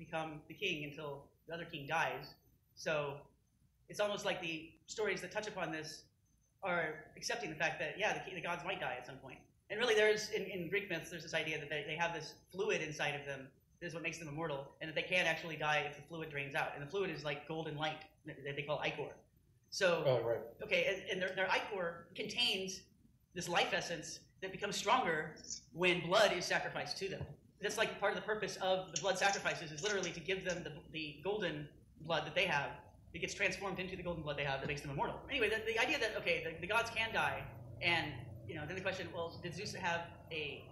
become the king until the other king dies. So it's almost like the stories that touch upon this are accepting the fact that, yeah, the gods might die at some point. And really there's, in Greek myths, there's this idea that they have this fluid inside of them that is what makes them immortal, and that they can't actually die if the fluid drains out. And the fluid is like golden light that they call ichor. So, right. Okay, and their ichor contains this life essence that becomes stronger when blood is sacrificed to them. That's like part of the purpose of the blood sacrifices, is literally to give them the golden blood that they have. It gets transformed into the golden blood they have that makes them immortal. Anyway, the idea that, okay, the gods can die, and then the question, well, did Zeus have a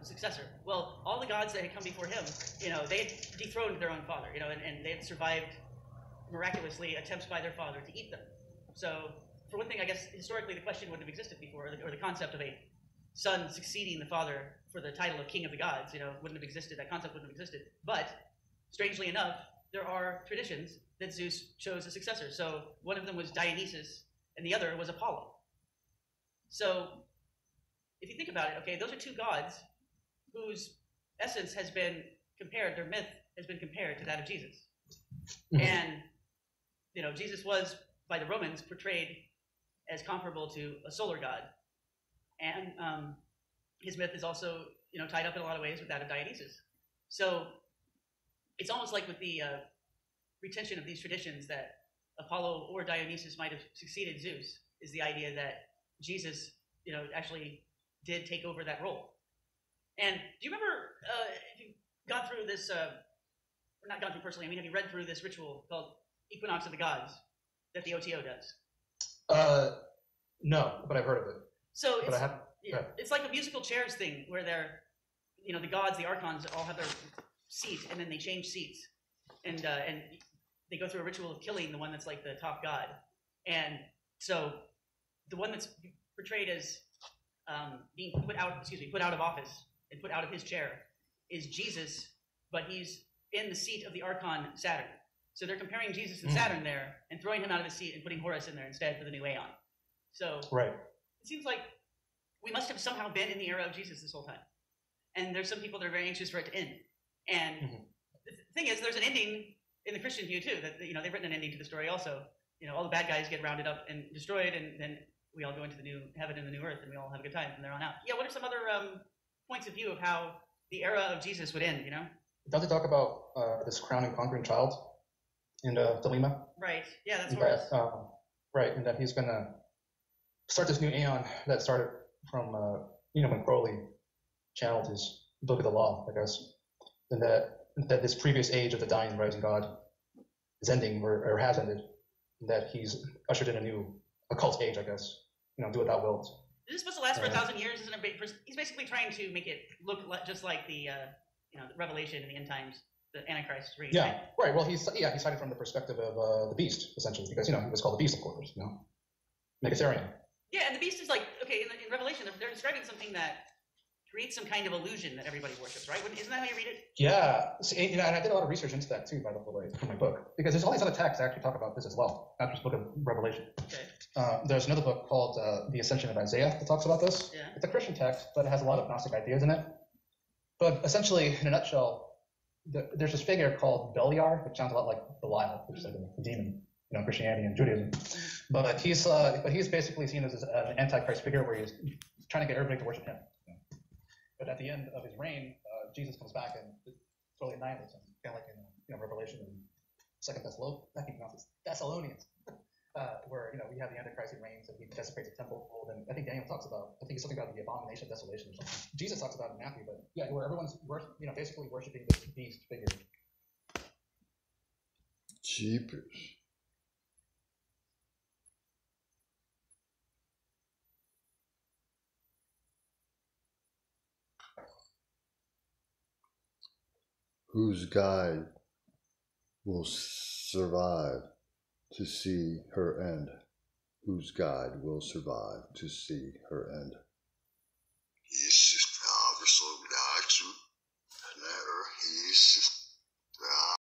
successor? Well, all the gods that had come before him, they had dethroned their own father, and they had survived miraculously attempts by their father to eat them. So, for one thing, I guess historically the question wouldn't have existed before, or the concept of a son succeeding the father for the title of king of the gods, wouldn't have existed. That concept wouldn't have existed. But strangely enough, there are traditions that Zeus chose a successor. So one of them was Dionysus, and the other was Apollo. So if you think about it, okay, those are two gods whose essence has been compared, their myth has been compared to that of Jesus. Mm-hmm. And, Jesus was, by the Romans, portrayed as comparable to a solar god. And his myth is also, tied up in a lot of ways with that of Dionysus. So it's almost like with the retention of these traditions that Apollo or Dionysus might have succeeded Zeus, is the idea that Jesus, actually did take over that role. And do you remember, if you've gone through this, or not gone through personally, have you read through this ritual called Equinox of the Gods that the OTO does? No, but I've heard of it. So it's like a musical chairs thing where they're, the gods, the archons, all have their seat, and then they change seats, and they go through a ritual of killing the one that's like the top god. And so the one that's portrayed as being put out of office and put out of his chair is Jesus, but he's in the seat of the archon Saturn. So they're comparing Jesus and Saturn there and throwing him out of his seat and putting Horus in there instead for the new Aeon. So right. It seems like we must have somehow been in the era of Jesus this whole time. And there's some people that are very anxious for it to end. And the thing is, there's an ending in the Christian view too, that they've written an ending to the story also. All the bad guys get rounded up and destroyed, and then we all go into the new heaven and the new earth, and we all have a good time from there on out. Yeah, what are some other points of view of how the era of Jesus would end, Does it talk about this crown and conquering child in Thelema? Right, yeah, that's Horus. Right, and that he's going to start this new Aeon that started from, when Crowley channeled his Book of the Law, I guess. And that this previous age of the dying and rising God is ending, or has ended, and that he's ushered in a new occult age, I guess. Do what thou wilt. Is this supposed to last for 1,000 years? Isn't it? He's basically trying to make it look just like the, the Revelation in the end times, the Antichrist reign. Yeah, right. Well, he's cited from the perspective of the beast, essentially, because he was called the beast, of course. Megatherium. Yeah, and the beast is like, okay, in Revelation, they're describing something that creates some kind of illusion that everybody worships, right? Isn't that how you read it? Yeah. See, and I did a lot of research into that too, by the way, for my book, because there's all these other texts that actually talk about this as well, not just the Book of Revelation. Okay. There's another book called The Ascension of Isaiah that talks about this. Yeah. It's a Christian text, but it has a lot of Gnostic ideas in it. But essentially, in a nutshell, there's this figure called Beliar, which sounds a lot like Belial, which is like a demon, Christianity and Judaism. But he's basically seen as an antichrist figure where he's trying to get everybody to worship him. But at the end of his reign, Jesus comes back and totally annihilates him, kind of like in Revelation and Second Thessalonians, where we have the Antichrist who reigns and he desecrates the temple. And I think Daniel talks about, it's something about the abomination of desolation or something. Jesus talks about it in Matthew, but yeah, where everyone's basically worshiping this beast figure. Jeepers. Whose guide will survive to see her end? Whose guide will survive to see her end? Yes.